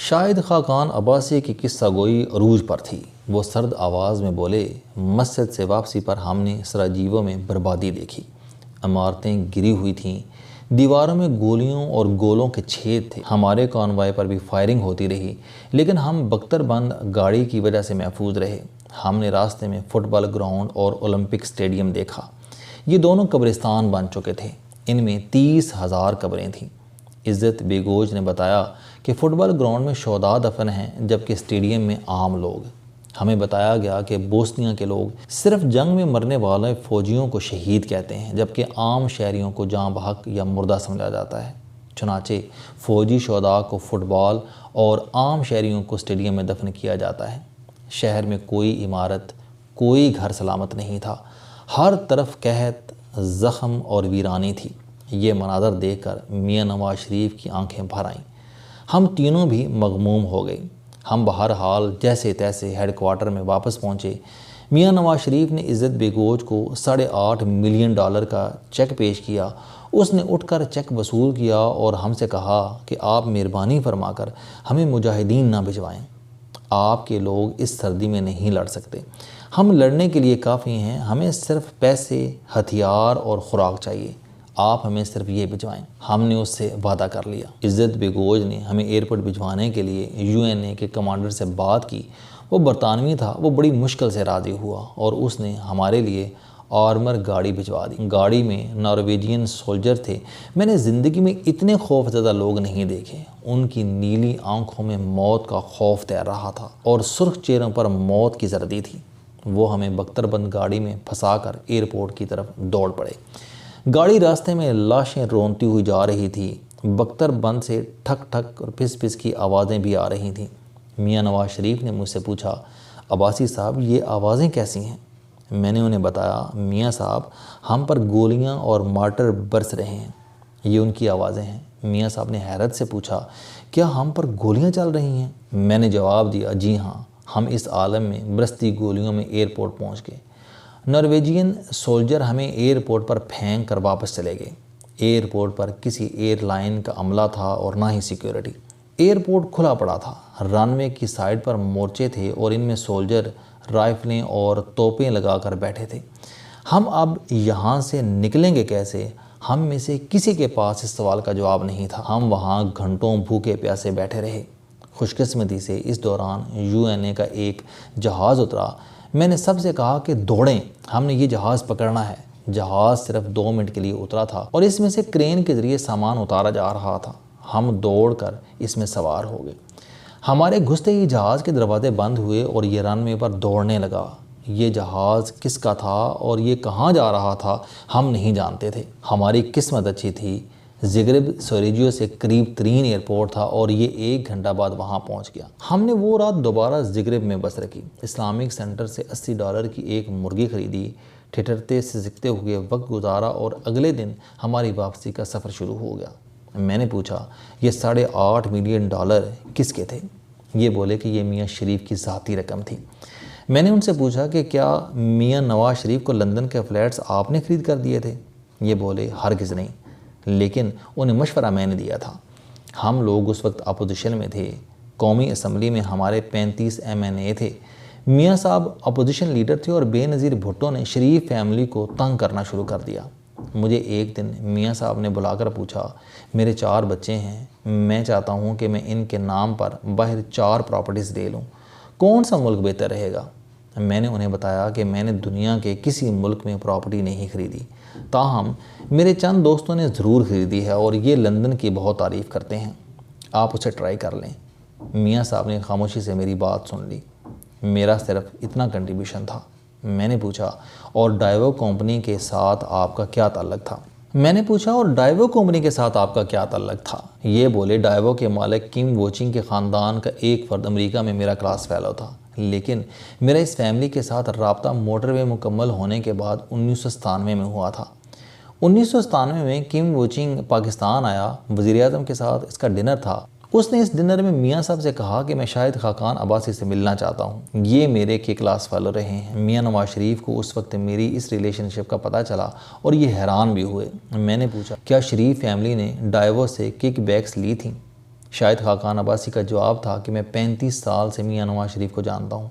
شاہد خاقان عباسی کی قصہ گوئی عروج پر تھی۔ وہ سرد آواز میں بولے، مسجد سے واپسی پر ہم نے سراجیوو میں بربادی دیکھی۔ عمارتیں گری ہوئی تھیں، دیواروں میں گولیوں اور گولوں کے چھید تھے۔ ہمارے کانوائے پر بھی فائرنگ ہوتی رہی، لیکن ہم بختر بند گاڑی کی وجہ سے محفوظ رہے۔ ہم نے راستے میں فٹ بال گراؤنڈ اور اولمپک اسٹیڈیم دیکھا۔ یہ دونوں قبرستان بن چکے تھے، ان میں 30,000 قبریں تھیں۔ عزت بیگوج نے بتایا کہ فٹ بال گراؤنڈ میں شہداء دفن ہیں، جبکہ اسٹیڈیم میں عام لوگ۔ ہمیں بتایا گیا کہ بوسنیا کے لوگ صرف جنگ میں مرنے والے فوجیوں کو شہید کہتے ہیں، جبکہ عام شہریوں کو جاں بحق یا مردہ سمجھا جاتا ہے۔ چنانچہ فوجی شہداء کو فٹ بال اور عام شہریوں کو اسٹیڈیم میں دفن کیا جاتا ہے۔ شہر میں کوئی عمارت، کوئی گھر سلامت نہیں تھا۔ ہر طرف قحط، زخم اور ویرانی تھی۔ یہ مناظر دیکھ کر میاں نواز شریف کی آنکھیں بھر آئیں۔ ہم تینوں بھی مغموم ہو گئے۔ ہم بہرحال جیسے تیسے ہیڈ کوارٹر میں واپس پہنچے۔ میاں نواز شریف نے عزت بیگوج کو $8.5 ملین کا چیک پیش کیا۔ اس نے اٹھ کر چیک وصول کیا اور ہم سے کہا کہ آپ مہربانی فرما کر ہمیں مجاہدین نہ بھجوائیں۔ آپ کے لوگ اس سردی میں نہیں لڑ سکتے۔ ہم لڑنے کے لیے کافی ہیں، ہمیں صرف پیسے، ہتھیار اور خوراک چاہیے۔ آپ ہمیں صرف یہ بھجوائیں۔ ہم نے اس سے وعدہ کر لیا۔ عزت بیگوج نے ہمیں ایئرپورٹ بھجوانے کے لیے UN کے کمانڈر سے بات کی۔ وہ برطانوی تھا۔ وہ بڑی مشکل سے راضی ہوا اور اس نے ہمارے لیے آرمر گاڑی بھجوا دی۔ گاڑی میں نارویجین سولجر تھے۔ میں نے زندگی میں اتنے خوف زدہ لوگ نہیں دیکھے۔ ان کی نیلی آنکھوں میں موت کا خوف تیر رہا تھا اور سرخ چہروں پر موت کی زردی تھی۔ وہ ہمیں بختر بند گاڑی میں پھنسا کر ایئرپورٹ کی طرف دوڑ پڑے۔ گاڑی راستے میں لاشیں رونتی ہوئی جا رہی تھی۔ بختر بند سے ٹھک ٹھک اور پھس پھس کی آوازیں بھی آ رہی تھیں۔ میاں نواز شریف نے مجھ سے پوچھا، عباسی صاحب یہ آوازیں کیسی ہیں؟ میں نے انہیں بتایا، میاں صاحب ہم پر گولیاں اور مارٹر برس رہے ہیں، یہ ان کی آوازیں ہیں۔ میاں صاحب نے حیرت سے پوچھا، کیا ہم پر گولیاں چل رہی ہیں؟ میں نے جواب دیا، جی ہاں، ہم اس عالم میں برستی گولیوں میں ایئرپورٹ پہنچ گئے۔ نارویجین سولجر ہمیں ایئرپورٹ پر پھینک کر واپس چلے گئے۔ ایئرپورٹ پر کسی ایئر لائن کا عملہ تھا اور نہ ہی سیکیورٹی۔ ایئرپورٹ کھلا پڑا تھا۔ رن وے کی سائڈ پر مورچے تھے اور ان میں سولجر رائفلیں اور توپیں لگا کر بیٹھے تھے۔ ہم اب یہاں سے نکلیں گے کیسے؟ ہم میں سے کسی کے پاس اس سوال کا جواب نہیں تھا۔ ہم وہاں گھنٹوں بھوکے پیاسے بیٹھے رہے۔ خوش قسمتی سے اس دوران UN کا ایک جہاز اترا۔ میں نے سب سے کہا کہ دوڑیں، ہم نے یہ جہاز پکڑنا ہے۔ جہاز صرف 2 منٹ کے لیے اترا تھا اور اس میں سے کرین کے ذریعے سامان اتارا جا رہا تھا۔ ہم دوڑ کر اس میں سوار ہو گئے۔ ہمارے گھستے ہی جہاز کے دروازے بند ہوئے اور یہ رن وے پر دوڑنے لگا۔ یہ جہاز کس کا تھا اور یہ کہاں جا رہا تھا ہم نہیں جانتے تھے۔ ہماری قسمت اچھی تھی، زگریب سراجیوو سے قریب ترین ایئرپورٹ تھا اور یہ 1 گھنٹہ بعد وہاں پہنچ گیا۔ ہم نے وہ رات دوبارہ زگریب میں بسر کی۔ اسلامک سینٹر سے $80 کی ایک مرغی خریدی، ٹھٹرتے سسکتے ہوئے وقت گزارا اور اگلے دن ہماری واپسی کا سفر شروع ہو گیا۔ میں نے پوچھا، یہ $8.5 ملین کس کے تھے؟ یہ بولے کہ یہ میاں شریف کی ذاتی رقم تھی۔ میں نے ان سے پوچھا کہ کیا میاں نواز شریف کو لندن کے فلیٹس آپ نے خرید کر دیے تھے؟ یہ بولے، ہرگز نہیں، لیکن انہیں مشورہ میں نے دیا تھا۔ ہم لوگ اس وقت اپوزیشن میں تھے۔ قومی اسمبلی میں ہمارے 35 MNA تھے۔ میاں صاحب اپوزیشن لیڈر تھے اور بے نظیر بھٹو نے شریف فیملی کو تنگ کرنا شروع کر دیا۔ مجھے ایک دن میاں صاحب نے بلا کر پوچھا، میرے 4 بچے ہیں، میں چاہتا ہوں کہ میں ان کے نام پر باہر 4 پراپرٹیز لے لوں، کون سا ملک بہتر رہے گا؟ میں نے انہیں بتایا کہ میں نے دنیا کے کسی ملک میں پراپرٹی نہیں خریدی، تاہم میرے چند دوستوں نے ضرور خریدی ہے اور یہ لندن کی بہت تعریف کرتے ہیں، آپ اسے ٹرائی کر لیں۔ میاں صاحب نے خاموشی سے میری بات سن لی۔ میرا صرف اتنا کنٹریبیوشن تھا۔ میں نے پوچھا، اور ڈائیو کمپنی کے ساتھ آپ کا کیا تعلق تھا؟ یہ بولے، ڈائیو کے مالک کم ووچنگ کے خاندان کا ایک فرد امریکہ میں میرا کلاس فیلو تھا، لیکن میرا اس فیملی کے ساتھ رابطہ موٹر وے مکمل ہونے کے بعد 1997 میں ہوا تھا۔ 1997 میں کم ووچنگ پاکستان آیا، وزیر اعظم کے ساتھ اس کا ڈنر تھا۔ اس نے اس ڈنر میں میاں صاحب سے کہا کہ میں شاہد خاقان عباسی سے ملنا چاہتا ہوں۔ یہ میرے کے کلاس فیلو رہے ہیں۔ میاں نواز شریف کو اس وقت میری اس ریلیشن شپ کا پتہ چلا اور یہ حیران بھی ہوئے۔ میں نے پوچھا، کیا شریف فیملی نے ڈائیو سے کک بیکس لی تھیں؟ شاہد خاقان عباسی کا جواب تھا کہ میں 35 سال سے میاں نواز شریف کو جانتا ہوں،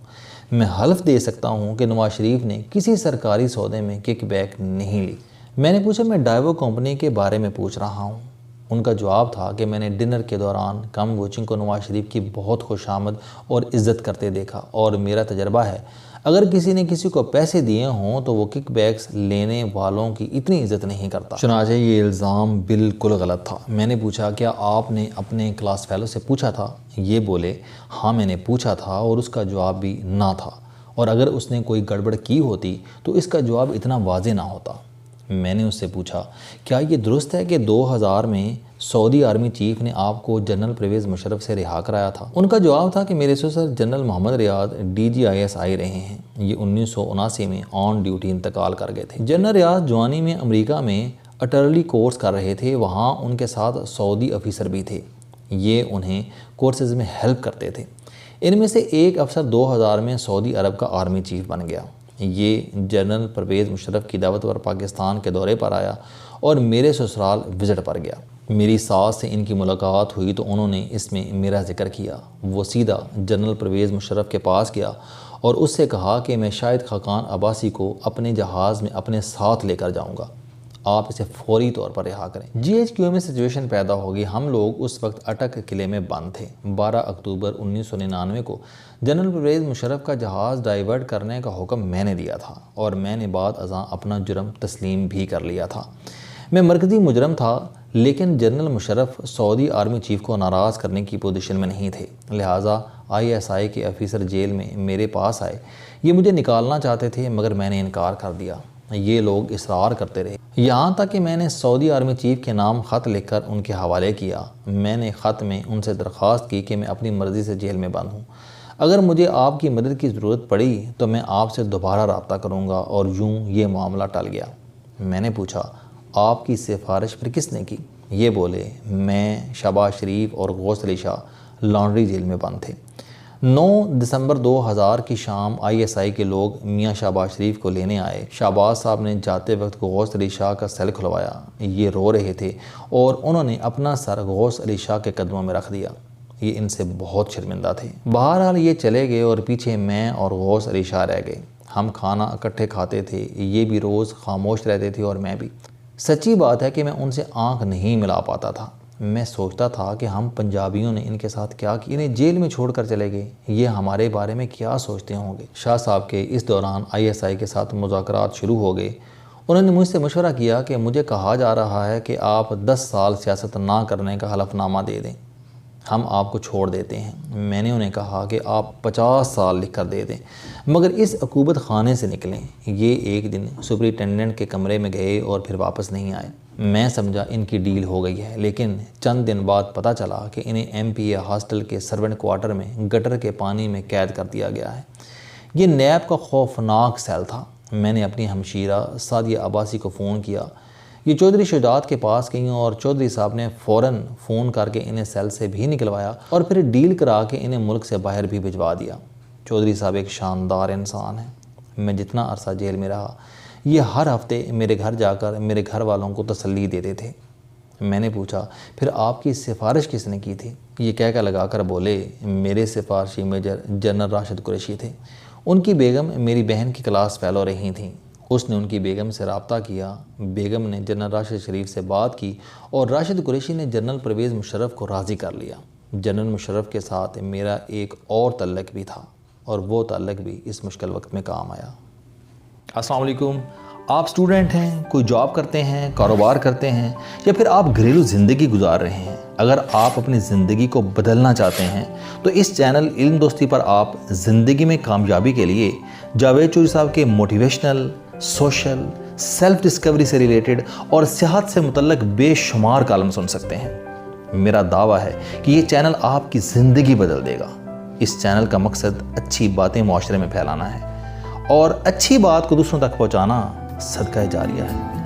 میں حلف دے سکتا ہوں کہ نواز شریف نے کسی سرکاری سودے میں کک بیک نہیں لی۔ میں نے پوچھا میں ڈائیو کمپنی کے بارے میں پوچھ رہا ہوں۔ ان کا جواب تھا کہ میں نے ڈنر کے دوران کم واچنگ کو نواز شریف کی بہت خوش آمد اور عزت کرتے دیکھا، اور میرا تجربہ ہے اگر کسی نے کسی کو پیسے دیے ہوں تو وہ کک بیکس لینے والوں کی اتنی عزت نہیں کرتا۔ چنانچہ یہ الزام بالکل غلط تھا۔ میں نے پوچھا کیا آپ نے اپنے کلاس فیلو سے پوچھا تھا؟ یہ بولے ہاں میں نے پوچھا تھا اور اس کا جواب بھی نہ تھا، اور اگر اس نے کوئی گڑبڑ کی ہوتی تو اس کا جواب اتنا واضح نہ ہوتا۔ میں نے اس سے پوچھا کیا یہ درست ہے کہ 2000 میں سعودی آرمی چیف نے آپ کو جنرل پرویز مشرف سے رہا کرایا تھا؟ ان کا جواب تھا کہ میرے سسر جنرل محمد ریاض DGISI رہے ہیں، یہ 1979 میں آن ڈیوٹی انتقال کر گئے تھے۔ جنرل ریاض جوانی میں امریکہ میں اٹرلی کورس کر رہے تھے، وہاں ان کے ساتھ سعودی افیسر بھی تھے، یہ انہیں کورسز میں ہیلپ کرتے تھے۔ ان میں سے ایک افسر 2000 میں سعودی عرب کا آرمی چیف بن گیا۔ یہ جنرل پرویز مشرف کی دعوت پر پاکستان کے دورے پر آیا اور میرے سسرال وزٹ پر گیا۔ میری ساس سے ان کی ملاقات ہوئی تو انہوں نے اس میں میرا ذکر کیا۔ وہ سیدھا جنرل پرویز مشرف کے پاس گیا اور اس سے کہا کہ میں شاہد خاقان عباسی کو اپنے جہاز میں اپنے ساتھ لے کر جاؤں گا، آپ اسے فوری طور پر رہا کریں۔ GHQ میں سچویشن پیدا ہوگی۔ ہم لوگ اس وقت اٹک قلعے میں بند تھے۔ 12 اکتوبر 1999 کو جنرل پرویز مشرف کا جہاز ڈائیورٹ کرنے کا حکم میں نے دیا تھا، اور میں نے بعد ازاں اپنا جرم تسلیم بھی کر لیا تھا۔ میں مرکزی مجرم تھا، لیکن جنرل مشرف سعودی آرمی چیف کو ناراض کرنے کی پوزیشن میں نہیں تھے، لہٰذا ISI کے افیسر جیل میں میرے پاس آئے۔ یہ مجھے نکالنا چاہتے تھے مگر میں نے انکار کر دیا۔ یہ لوگ اصرار کرتے رہے، یہاں تک کہ میں نے سعودی آرمی چیف کے نام خط لکھ کر ان کے حوالے کیا۔ میں نے خط میں ان سے درخواست کی کہ میں اپنی مرضی سے جیل میں بند ہوں، اگر مجھے آپ کی مدد کی ضرورت پڑی تو میں آپ سے دوبارہ رابطہ کروں گا، اور یوں یہ معاملہ ٹل گیا۔ میں نے پوچھا آپ کی سفارش پھر کس نے کی؟ یہ بولے میں، شہباز شریف اور غوث علی شاہ لانڈری جیل میں بند تھے۔ 9 دسمبر 2000 کی شام ISI کے لوگ میاں شہباز شریف کو لینے آئے۔ شہباز صاحب نے جاتے وقت غوث علی شاہ کا سیل کھلوایا، یہ رو رہے تھے اور انہوں نے اپنا سر غوث علی شاہ کے قدموں میں رکھ دیا۔ یہ ان سے بہت شرمندہ تھے۔ بہرحال یہ چلے گئے اور پیچھے میں اور غوث علی شاہ رہ گئے۔ ہم کھانا اکٹھے کھاتے تھے، یہ بھی روز خاموش رہتے تھے اور میں بھی۔ سچی بات ہے کہ میں ان سے آنکھ نہیں ملا پاتا تھا۔ میں سوچتا تھا کہ ہم پنجابیوں نے ان کے ساتھ کیا کیا، انہیں جیل میں چھوڑ کر چلے گئے، یہ ہمارے بارے میں کیا سوچتے ہوں گے۔ شاہ صاحب کے اس دوران ISI کے ساتھ مذاکرات شروع ہو گئے۔ انہوں نے مجھ سے مشورہ کیا کہ مجھے کہا جا رہا ہے کہ آپ 10 سال سیاست نہ کرنے کا حلف نامہ دے دیں، ہم آپ کو چھوڑ دیتے ہیں۔ میں نے انہیں کہا کہ آپ 50 سال لکھ کر دے دیں، مگر اس عقوبت خانے سے نکلیں۔ یہ ایک دن سپرنٹینڈنٹ کے کمرے میں گئے اور پھر واپس نہیں آئے۔ میں سمجھا ان کی ڈیل ہو گئی ہے، لیکن چند دن بعد پتہ چلا کہ انہیں MPA ہاسٹل کے سرونٹ کوارٹر میں گٹر کے پانی میں قید کر دیا گیا ہے۔ یہ نیب کا خوفناک سیل تھا۔ میں نے اپنی ہمشیرہ سعدیہ عباسی کو فون کیا، یہ چودھری شجاعت کے پاس گئیں اور چودھری صاحب نے فوراً فون کر کے انہیں سیل سے بھی نکلوایا اور پھر ڈیل کرا کے انہیں ملک سے باہر بھی بھجوا دیا۔ چودھری صاحب ایک شاندار انسان ہیں۔ میں جتنا عرصہ جیل میں رہا، یہ ہر ہفتے میرے گھر جا کر میرے گھر والوں کو تسلی دیتے تھے۔ میں نے پوچھا پھر آپ کی سفارش کس نے کی تھی؟ یہ کہہ کر لگا کر بولے میرے سفارشی میجر جنرل راشد قریشی تھے۔ ان کی بیگم میری بہن کی کلاس فیلو رہی تھیں۔ اس نے ان کی بیگم سے رابطہ کیا، بیگم نے جنرل راشد شریف سے بات کی اور راشد قریشی نے جنرل پرویز مشرف کو راضی کر لیا۔ جنرل مشرف کے ساتھ میرا ایک اور تعلق بھی تھا، اور وہ تعلق بھی اس مشکل وقت میں کام آیا۔ السلام علیکم۔ آپ سٹوڈنٹ ہیں، کوئی جاب کرتے ہیں، کاروبار کرتے ہیں، یا پھر آپ گھریلو زندگی گزار رہے ہیں۔ اگر آپ اپنی زندگی کو بدلنا چاہتے ہیں تو اس چینل علم دوستی پر آپ زندگی میں کامیابی کے لیے جاوید چوہدری صاحب کے موٹیویشنل، سوشل، سیلف ڈسکوری سے ریلیٹڈ اور صحت سے متعلق بے شمار کالم سن سکتے ہیں۔ میرا دعویٰ ہے کہ یہ چینل آپ کی زندگی بدل دے گا۔ اس چینل کا مقصد اچھی باتیں معاشرے میں پھیلانا ہے، اور اچھی بات کو دوسروں تک پہنچانا صدقہ جاریہ ہے۔